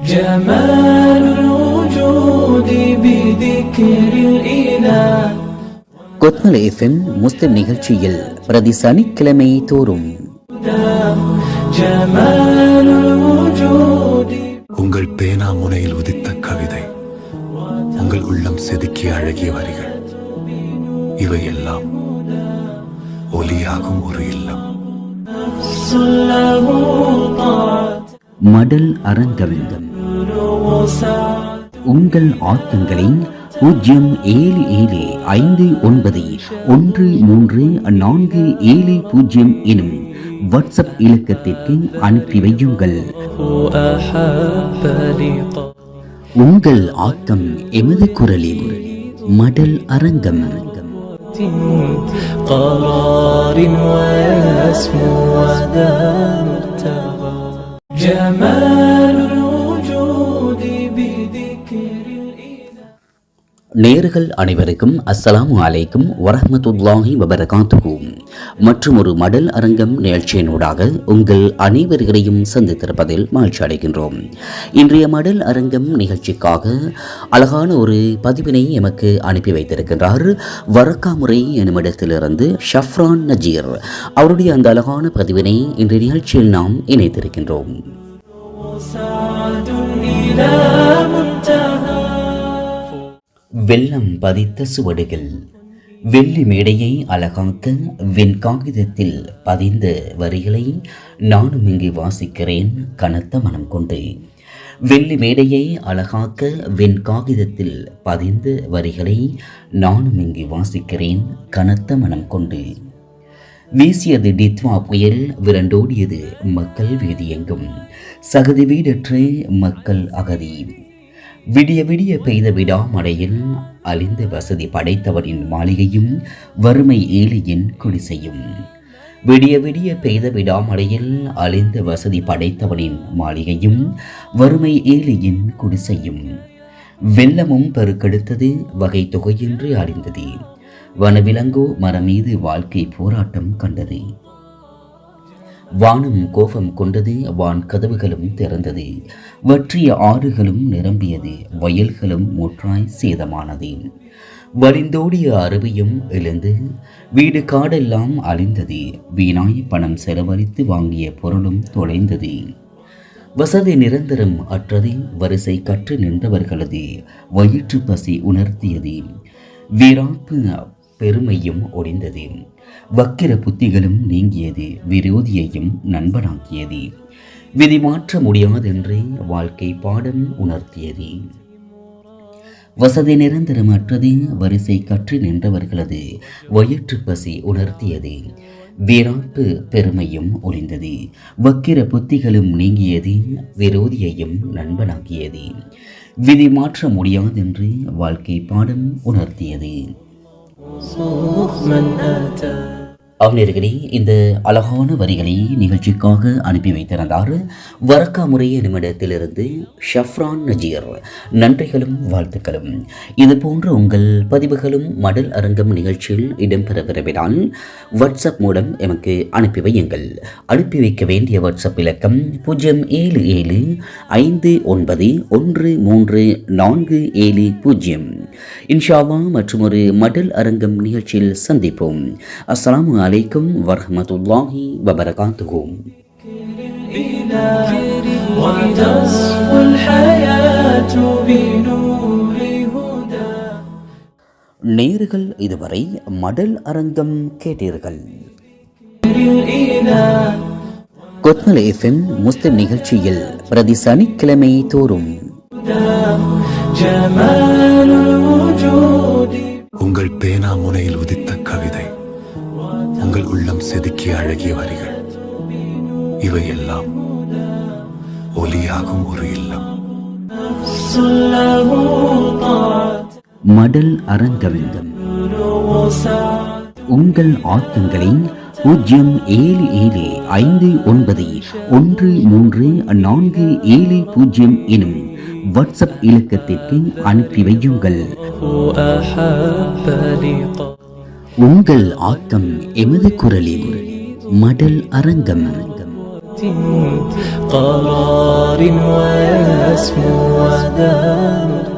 جمال الوجود بذكر الإله. Kotmale FM முஸ்லிம் நிகழ்ச்சியில் பிரதி சனிக்கிழமை தோறும் உங்கள் பேனா முனையில் உதித்த கவிதை, உங்கள் உள்ளம் செதுக்கிய அழகிய வரிகள், இவையெல்லாம் ஒலியாகும் ஒரு இல்லம். மடல் அரங்கவிந்தம். உங்கள் ஆக்கங்களை 077591340 எனும் வாட்ஸ்அப் இலக்கத்திற்கு அனுப்பி வையுங்கள். உங்கள் ஆக்கம் எமது குரலில். மடல் அரங்கம். நேயர்கள் அனைவருக்கும் அஸ்ஸலாமு அலைக்கும் வரஹ்மத்துல்லாஹி வபரகாத்துஹு. மற்றும் ஒரு மடல் அரங்கம் நிகழ்ச்சியினூடாக உங்கள் அனைவர்களையும் சந்தித்திருப்பதில் மகிழ்ச்சி அடைகின்றோம். இன்றைய மடல் அரங்கம் நிகழ்ச்சிக்காக அழகான ஒரு பதிவினை எமக்கு அனுப்பி வைத்திருக்கின்றார் வரக்காமுறை என்னுமிடத்திலிருந்து ஷஃப்ரான் நஜீர். அவருடைய அந்த அழகான பதிவினை இன்றைய நிகழ்ச்சியில் நாம் இணைத்திருக்கின்றோம். வெள்ளம் பதித்த சுவடுகள். வெள்ளி மேடையை அழகாக்க வெண்காகிதத்தில் பதிந்த வரிகளை நானும் இங்கு வாசிக்கிறேன் கனத்த மனம் கொண்டு. வெள்ளி மேடையை அழகாக்க வெண்காகிதத்தில் பதிந்த வரிகளை நானும் இங்கு வாசிக்கிறேன் கனத்த மனம் கொண்டு. வீசியது டித்வா புயல், விரண்டோடியது மக்கள் வீதியெங்கும், சகதி வீடற்ற மக்கள் அகதி. விடிய விடிய பெய்த விடாமழையில் அழிந்த வசதி படைத்தவனின் மாளிகையும் வறுமை ஏழையின் குடிசையும். விடிய விடிய பெய்த விடாமழையில் அழிந்த வசதி படைத்தவனின் மாளிகையும் வறுமை ஏழையின் குடிசையும். வெள்ளமும் பெருக்கெடுத்தது, வகை தொகையின்றி அழிந்தது. வனவிலங்கோ மரம் மீது வாழ்க்கை போராட்டம் கண்டது. வானம் கோபம் கொண்டது, வான் கதவுகளும் திறந்தது. வற்றிய ஆறுகளும் நிரம்பியது, வயல்களும் முற்றாய் சேதமானது. வலிந்தோடிய அருவியும் எழுந்து, வீடு காடெல்லாம் அழிந்தது. வீணாய் பணம் செலவழித்து வாங்கிய பொருளும் தொலைந்தது. வசதி நிரந்தரம் அற்றது, வரிசை கற்று நின்றவர்களது வயிற்று பசி உணர்த்தியது. வீராப்பு பெருமையும் ஒடிந்தது. வக்கிர புத்திகளும் நீங்கியது, விரோதியையும் நண்பனாக்கியது. விதி மாற்ற முடியாதென்று வாழ்க்கை பாடம் உணர்த்தியது. வசதி நிரந்தரமற்றது, வரிசை கற்று நின்றவர்களது வயிற்று பசி உணர்த்தியது. வீராப்பு பெருமையும் ஒளிந்தது. வக்கிர புத்திகளும் நீங்கியது, விரோதியையும் நண்பனாக்கியது. விதி மாற்ற முடியாதென்று வாழ்க்கை பாடம் உணர்த்தியது. அவனர்களே, இந்த அழகான வரிகளை நிகழ்ச்சிக்காக அனுப்பி வைத்திருந்தார் வரக்காமுறை என்னுமிடத்திலிருந்து ஷஃப்ரான் நஜீர். நன்றிகளும் வாழ்த்துக்களும். இது போன்ற உங்கள் பதிவுகளும் மடல் அரங்கம் நிகழ்ச்சியில் இடம்பெற விரும்பினால் வாட்ஸ்அப் மூலம் எமக்கு அனுப்பி வையுங்கள். அனுப்பி வைக்க வேண்டிய வாட்ஸ்அப் இலக்கம் 077591340. இன்ஷா அல்லாஹ் மற்றும் ஒரு மடல் அரங்கம் நிகழ்ச்சியில் சந்திப்போம். அஸ்ஸலாமு அலைக்கும் வரஹ்மத்துல்லாஹி வபரகாத்துஹு. நேயர்கள் இதுவரை மடல் அரங்கம் கேட்டீர்கள். கொத்மலை FM முஸ்லிம் நிகழ்ச்சியில் பிரதி சனிக்கிழமை தோறும் உங்கள் பேனா முனையில் உதித்த கவிதை, உங்கள் உள்ளம் செதுக்கிய அழகிய வரிகள், இவையெல்லாம் ஒலியாகும் ஒரு இல்லம். மடல் அரங்கவிந்தம். உங்கள் ஆக்கங்களை 077591340 எனும் வாட்ஸ்அப் இலக்கத்திற்கு அனுப்பி வையுங்கள். உங்கள் ஆக்கம் எமது குரலில். மடல் அரங்கம். أسمو وأذان